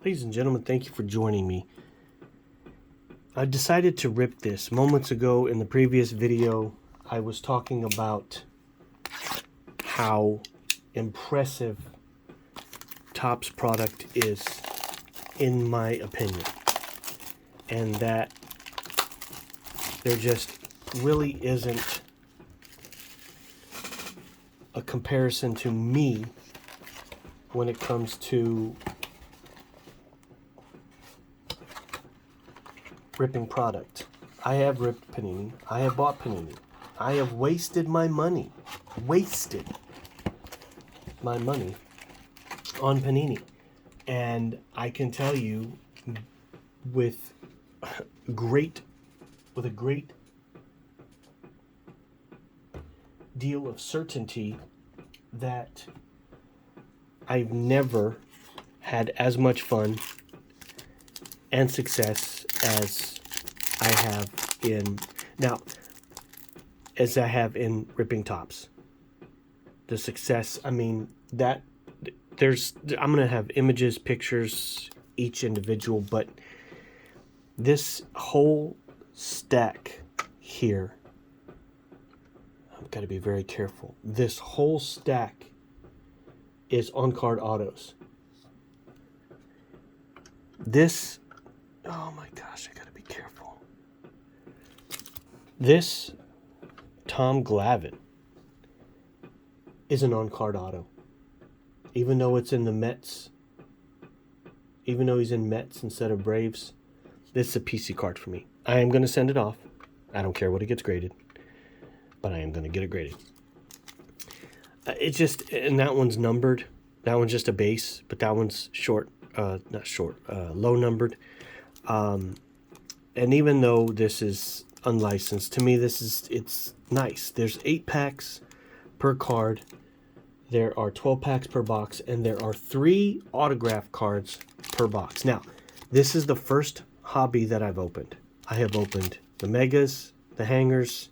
Ladies and gentlemen, thank you for joining me. I decided to rip this. Moments ago in the previous video, I was talking about how impressive Topps product is, in my opinion. And that there just really isn't a comparison to me when it comes to ripping product. I have ripped Panini. I have bought Panini. I have wasted my money. On Panini. And I can tell you with a great deal of certainty that I've never had as much fun and success as I have in ripping Topps. The success, I mean, that I'm gonna have images, pictures, each individual, but this whole stack here, I've got to be very careful. This whole stack is on-card autos. This, oh my gosh, I gotta be careful. This Tom Glavine is an on-card auto. Even though it's in the Mets, even though he's in Mets instead of Braves, this is a PC card for me. I am going to send it off. I don't care what it gets graded, but I am going to get it graded. It's just, and that one's numbered. That one's just a base, but that one's low numbered. And even though this is unlicensed, to me it's nice. There's 8 packs per card. There are 12 packs per box, and there are 3 autograph cards per box. Now, this is the first hobby that I've opened. I have opened the Megas, the Hangers.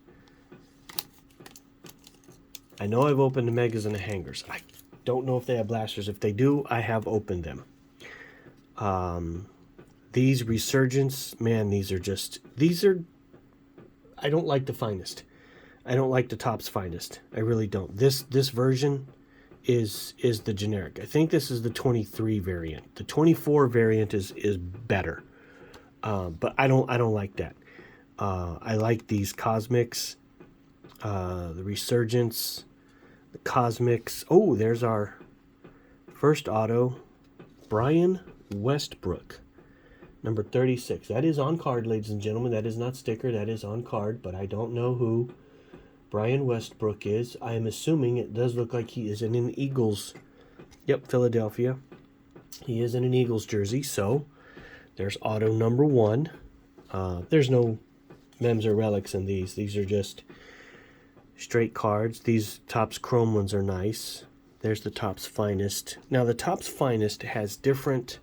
I know I've opened the Megas and the Hangers. I don't know if they have blasters. If they do, I have opened them. These Resurgence, man, these are, I don't like the finest. I don't like the Topps finest. I really don't. This version is the generic. I think this is the 23 variant. The 24 variant is better. But I don't like that. I like these Cosmics, the Resurgence, the Cosmics. Oh, there's our first auto, Brian Westbrook, number 36. That is on card, ladies and gentlemen. That is not sticker. That is on card, but I don't know who Brian Westbrook is. I am assuming it does look like he is in an Eagles. Yep, Philadelphia. He is in an Eagles jersey, so there's auto number 1. There's no mems or relics in these. These are just straight cards. These Topps Chrome ones are nice. There's the Topps Finest. Now, the Topps Finest has different...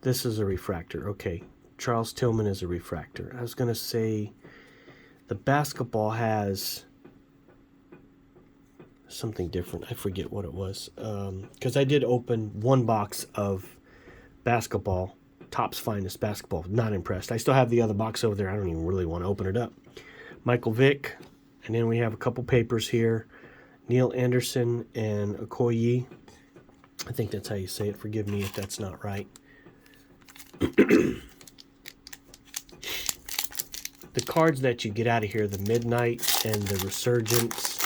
this is a refractor. Okay. Charles Tillman is a refractor. I was going to say the basketball has something different. I forget what it was. Because I did open one box of basketball, Topps Finest basketball. Not impressed. I still have the other box over there. I don't even really want to open it up. Michael Vick. And then we have a couple papers here. Neil Anderson and Okoye. I think that's how you say it. Forgive me if that's not right. The cards that you get out of here, the Midnight and the Resurgence.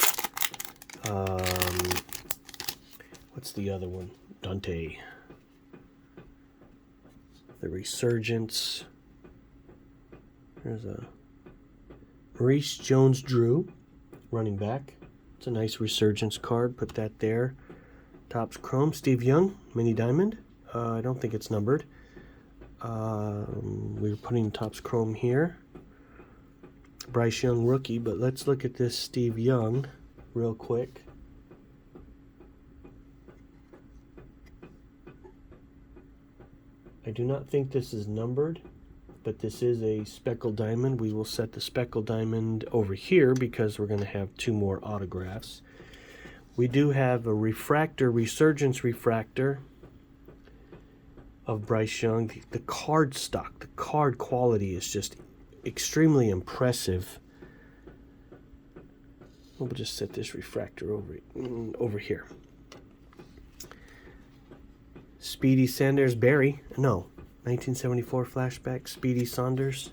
What's the other one? Dante. The Resurgence. There's a Maurice Jones-Drew, running back. It's a nice Resurgence card. Put that there. Topps Chrome. Steve Young, Mini Diamond. I don't think it's numbered. We're putting Topps Chrome here. Bryce Young rookie, but let's look at this Steve Young real quick. I do not think this is numbered, but this is a speckled diamond. We will set the speckled diamond over here because we're going to have 2 more autographs. We do have a refractor, Resurgence refractor of Bryce Young. The card stock, the card quality is just extremely impressive. We'll just set this refractor over here. Speedy Sanders, Barry. No, 1974 flashback. Speedy Saunders.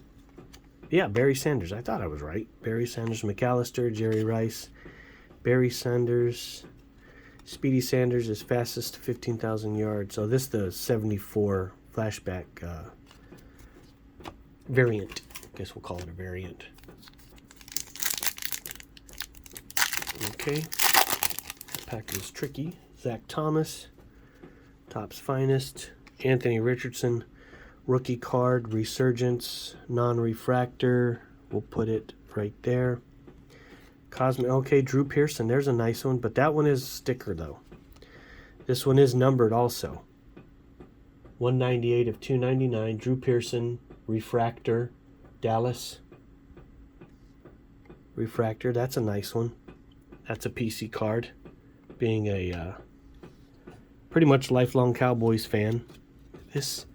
Yeah, Barry Sanders. I thought I was right. Barry Sanders, McAllister, Jerry Rice. Barry Sanders. Speedy Sanders is fastest to 15,000 yards. So this is the 74 flashback variant. I guess we'll call it a variant. Okay. That pack is tricky. Zach Thomas. Topps Finest. Anthony Richardson. Rookie card. Resurgence. Non-refractor. We'll put it right there. Cosmic. Okay, Drew Pearson. There's a nice one, but that one is sticker though. This one is numbered also. 198 of 299. Drew Pearson. Refractor. Dallas. Refractor. That's a nice one. That's a PC card. Being a pretty much lifelong Cowboys fan. This,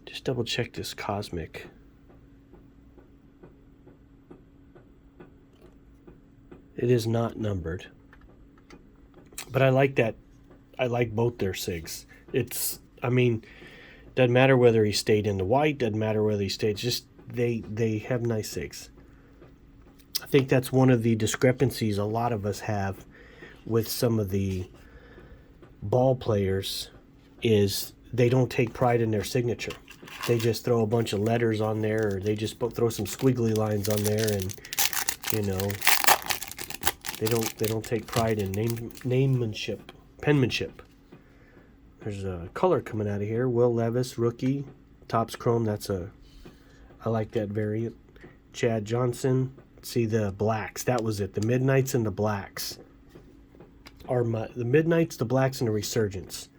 just double check this Cosmic. It is not numbered. But I like that. I like both their SIGs. It's, I mean, doesn't matter whether he stayed in the white, doesn't matter whether he stayed, just they have nice SIGs. I think that's one of the discrepancies a lot of us have with some of the ball players is they don't take pride in their signature. They just throw a bunch of letters on there, or they just throw some squiggly lines on there, and you know, they don't take pride in penmanship. There's a color coming out of here. Will Levis, rookie, Topps Chrome. I like that variant. Chad Johnson. See the blacks. That was it. The Midnights and the blacks are the Midnights, the blacks, and the Resurgence.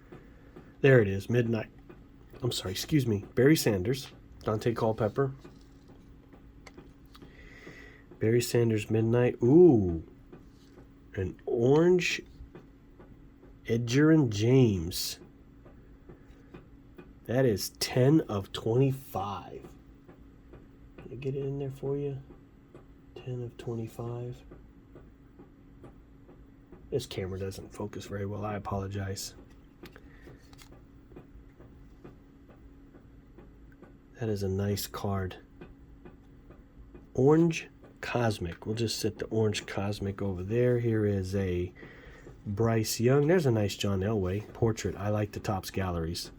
There it is. Midnight. I'm sorry. Excuse me. Barry Sanders, Dante Culpepper. Barry Sanders, Midnight. Ooh, an orange Edgerrin James. That is 10 of 25. Can I get it in there for you? 10 of 25. This camera doesn't focus very well. I apologize. That is a nice card. Orange Cosmic. We'll just set the orange Cosmic over there. Here is a Bryce Young. There's a nice John Elway portrait. I like the Topps galleries.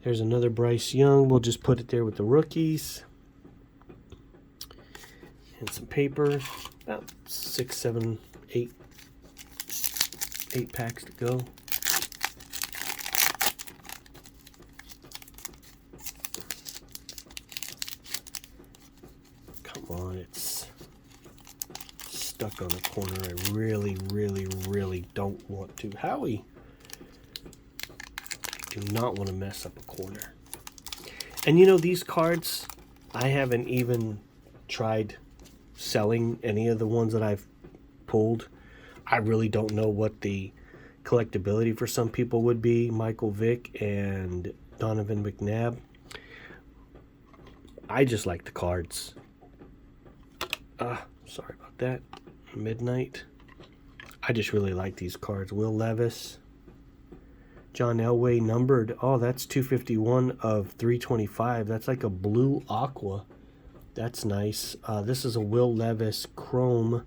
There's another Bryce Young. We'll just put it there with the rookies. And some paper. About 6, 7, 8 packs to go. Come on, it's stuck on the corner. I really, really, really don't want to. Howie, do not want to mess up a corner. And you know, these cards, I haven't even tried selling any of the ones that I've pulled. I really don't know what the collectability for some people would be. Michael Vick and Donovan McNabb. I just like the cards. Sorry about that. Midnight. I just really like these cards. Will Levis. John Elway numbered. Oh, that's 251 of 325. That's like a blue aqua. That's nice. This is a Will Levis Chrome.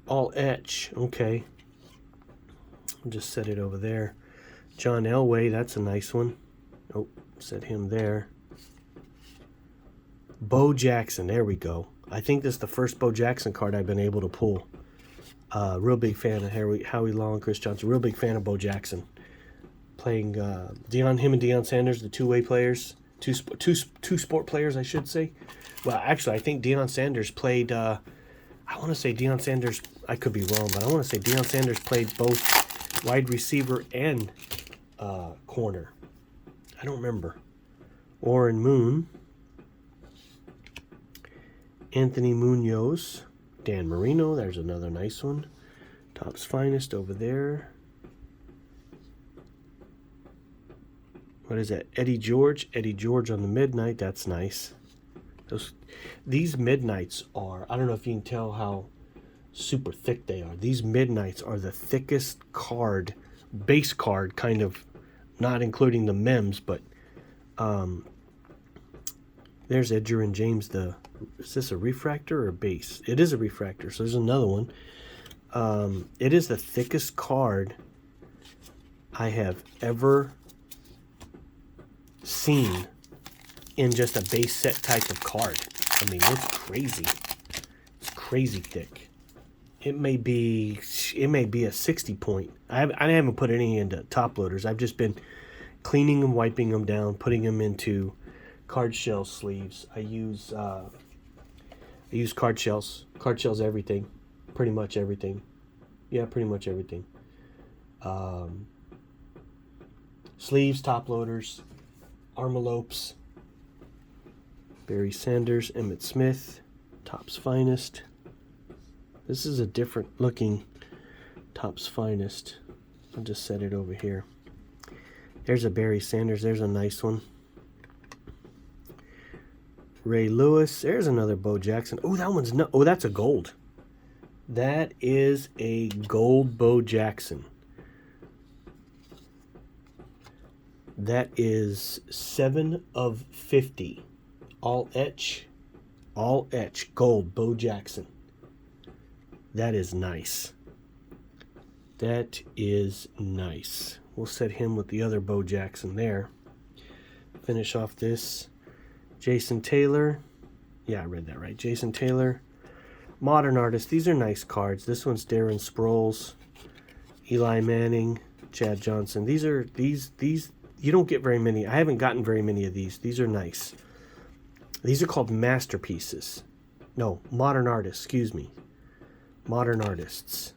All etch. Okay. I'll just set it over there. John Elway. That's a nice one. Oh, set him there. Bo Jackson. There we go. I think this is the first Bo Jackson card I've been able to pull. Real big fan of Howie Long, Chris Johnson. Real big fan of Bo Jackson. Playing him and Deion Sanders, the two-way players. Two sport players, I should say. Well, actually, I think Deion Sanders played... I want to say Deion Sanders... I could be wrong, but I want to say Deion Sanders played both wide receiver and corner. I don't remember. Orrin Moon. Anthony Munoz. Dan Marino. There's another nice one. Topps Finest over there. What is that? Eddie George. Eddie George on the Midnight. That's nice. These Midnights are, I don't know if you can tell how super thick they are. These Midnights are the thickest card, base card, kind of, not including the mems, but there's Edger and James. Is this a refractor or a base? It is a refractor, so there's another one. It is the thickest card I have ever seen in just a base set type of card. I mean, it's crazy. It's crazy thick. It may be a 60 point. I haven't put any into top loaders. I've just been cleaning them, wiping them down, putting them into card shell sleeves. I use card shells. Card shells everything. Pretty much everything. Yeah, pretty much everything. Sleeves, top loaders, envelopes. Barry Sanders, Emmett Smith, Topps Finest. This is a different looking Topps Finest. I'll just set it over here. There's a Barry Sanders. There's a nice one. Ray Lewis. There's another Bo Jackson. Oh, that one's no. Oh, that's a gold. That is a gold Bo Jackson. That is 7 of 50. All etch, gold, Bo Jackson. That is nice. That is nice. We'll set him with the other Bo Jackson there. Finish off this. Jason Taylor. Yeah, I read that right. Jason Taylor. Modern Artist. These are nice cards. This one's Darren Sproles. Eli Manning. Chad Johnson. These you don't get very many. I haven't gotten very many of these. These are nice. These are called masterpieces. No, modern artists, excuse me. Modern artists.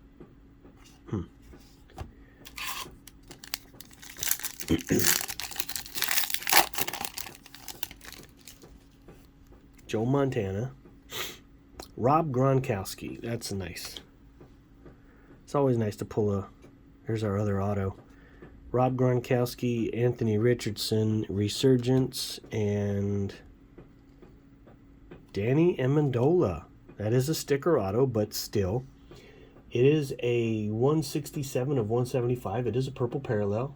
Joe Montana. Rob Gronkowski. That's nice. It's always nice to pull a... Here's our other auto. Rob Gronkowski, Anthony Richardson, Resurgence, and Danny Amendola. That is a sticker auto, but still. It is a 167 of 175. It is a purple parallel.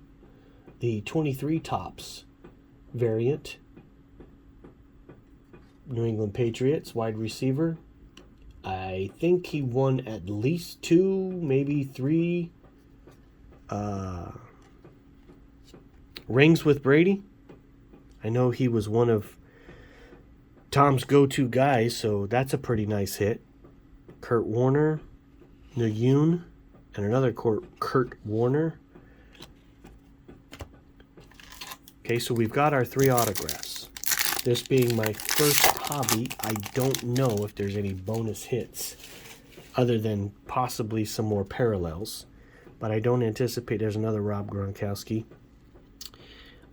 The 23 Topps variant. New England Patriots, wide receiver. I think he won at least 2, maybe 3 rings with Brady. I know he was one of Tom's go-to guys, so that's a pretty nice hit. Kurt Warner, Nayoon, and another Kurt Warner. Okay, so we've got our 3 autographs. This being my first hobby, I don't know if there's any bonus hits other than possibly some more parallels. But I don't anticipate... There's another Rob Gronkowski.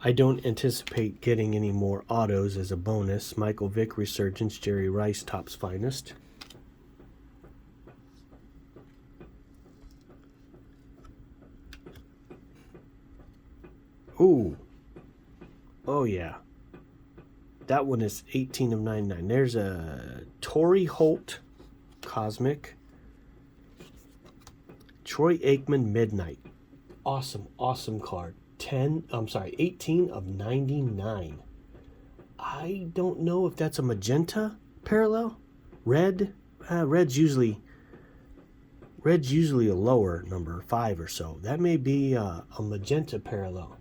I don't anticipate getting any more autos as a bonus. Michael Vick, Resurgence, Jerry Rice, Topps Finest. Ooh. Oh, yeah. That one is 18 of 99. There's a Torrey Holt, Cosmic. Troy Aikman, Midnight. Awesome, awesome card. 18 of 99. I don't know if that's a magenta parallel. Red. Red's usually a lower number, 5 or so. That may be a magenta parallel.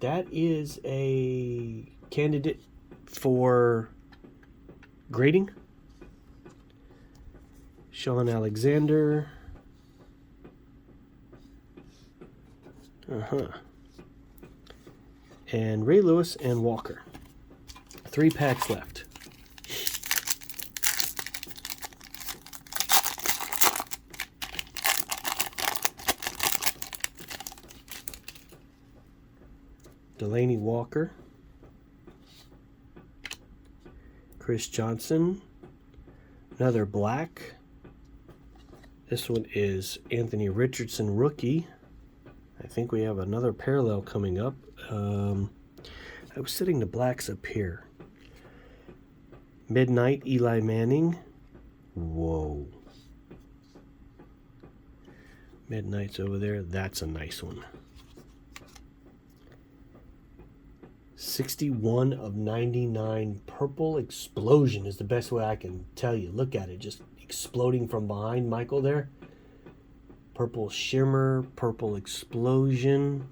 That is a candidate for grading. Sean Alexander. And Ray Lewis and Walker. 3 packs left. Delaney Walker. Chris Johnson. Another black. This one is Anthony Richardson rookie. I think we have another parallel coming up. I was setting the blacks up here. Midnight Eli Manning. Whoa. Midnight's over there. That's a nice one. 61 of 99. Purple Explosion is the best way I can tell you. Look at it. Just exploding from behind Michael there. Purple Shimmer. Purple Explosion.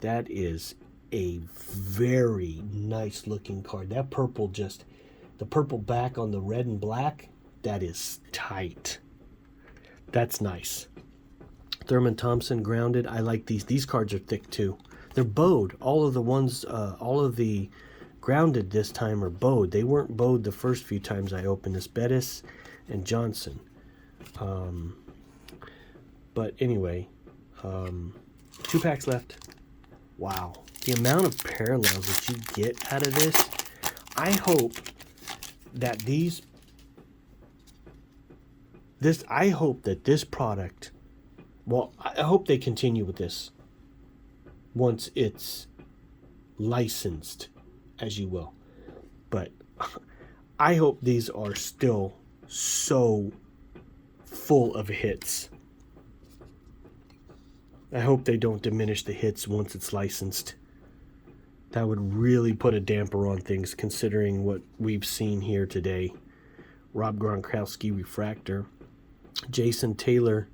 That is a very nice looking card. That purple just... The purple back on the red and black. That is tight. That's nice. Thurman Thompson grounded. I like these. These cards are thick too. They're bowed. All of the ones, all of the grounded this time are bowed. They weren't bowed the first few times I opened this. Bettis and Johnson. But anyway, 2 packs left. Wow. The amount of parallels that you get out of this. I hope that I hope that this product, well, I hope they continue with this once it's licensed, as you will. But I hope these are still so full of hits. I hope they don't diminish the hits once it's licensed. That would really put a damper on things, considering what we've seen here today. Rob Gronkowski refractor. Jason Taylor.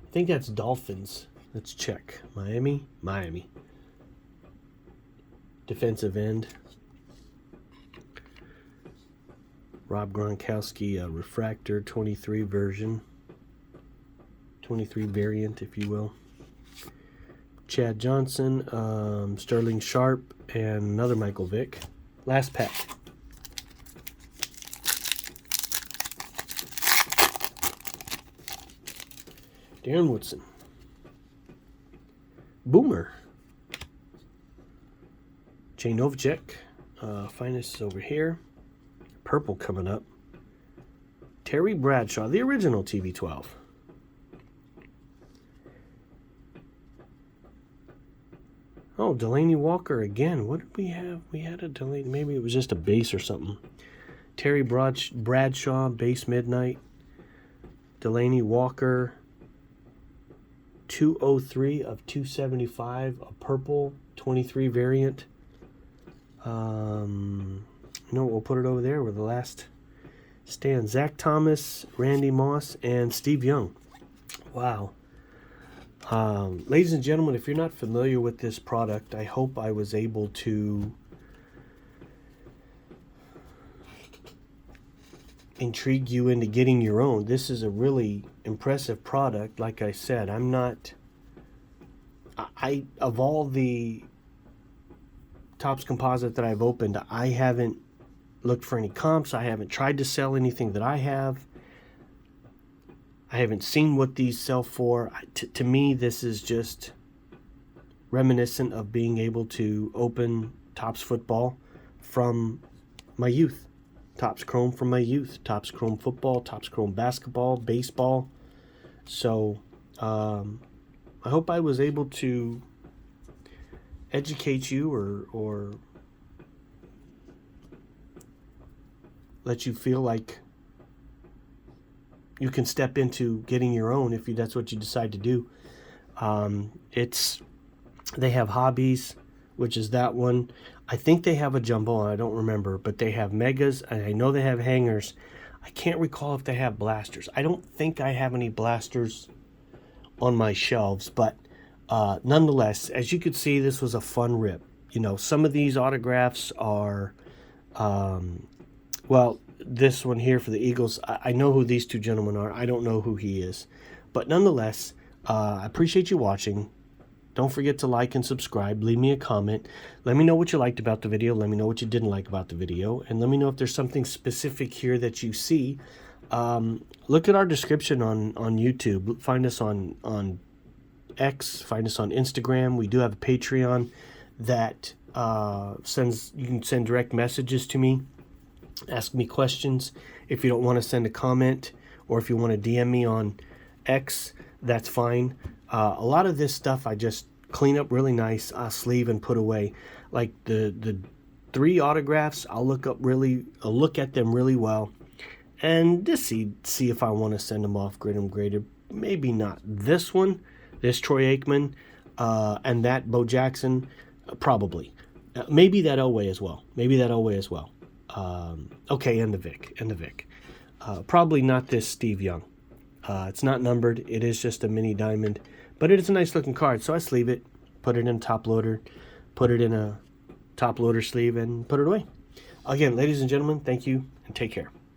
I think that's Dolphins. Let's check. Miami? Miami. Defensive end. Rob Gronkowski refractor 23 version. 23 variant, if you will. Chad Johnson, Sterling Sharp, and another Michael Vick. Last pack. Darren Woodson. Boomer. Jay Novacek. Finest over here. Purple coming up. Terry Bradshaw, the original TB12. Oh, Delaney Walker again. What did we have? We had a Delaney. Maybe it was just a base or something. Terry Bradshaw, base Midnight. Delaney Walker, 203 of 275, a purple 23 variant. We'll put it over there where the last stands. Zach Thomas, Randy Moss, and Steve Young. Wow. Ladies and gentlemen, if you're not familiar with this product, I hope I was able to intrigue you into getting your own. This is a really impressive product. Like I said, of all the Topps Composite that I've opened, I haven't looked for any comps. I haven't tried to sell anything that I have. I haven't seen what these sell for. To me, this is just reminiscent of being able to open Topps football from my youth. Topps Chrome from my youth. Topps Chrome football, Topps Chrome basketball, baseball. So I hope I was able to educate you or let you feel like you can step into getting your own if that's what you decide to do. They have Hobbies, which is that one. I think they have a jumbo, I don't remember, but they have megas, and I know they have hangers. I can't recall if they have blasters. I don't think I have any blasters on my shelves, but nonetheless, as you could see, this was a fun rip. Some of these autographs are, this one here for the Eagles, I know who these two gentlemen are. I don't know who he is. But nonetheless, I appreciate you watching. Don't forget to like and subscribe. Leave me a comment. Let me know what you liked about the video. Let me know what you didn't like about the video. And let me know if there's something specific here that you see. Look at our description on YouTube. Find us on X. Find us on Instagram. We do have a Patreon that you can send direct messages to me. Ask me questions if you don't want to send a comment, or if you want to DM me on X, that's fine. A lot of this stuff I just clean up really nice, sleeve and put away. Like the 3 autographs, I'll look at them really well, and just see if I want to send them off, grade them graded. Maybe not this one, this Troy Aikman, and that Bo Jackson, probably. Maybe that Elway as well. Okay, and the Vic. Probably not this Steve Young. It's not numbered. It is just a mini diamond, but it is a nice looking card. So I sleeve it, put it in a top loader, put it in a top loader sleeve, and put it away. Again, ladies and gentlemen, thank you and take care.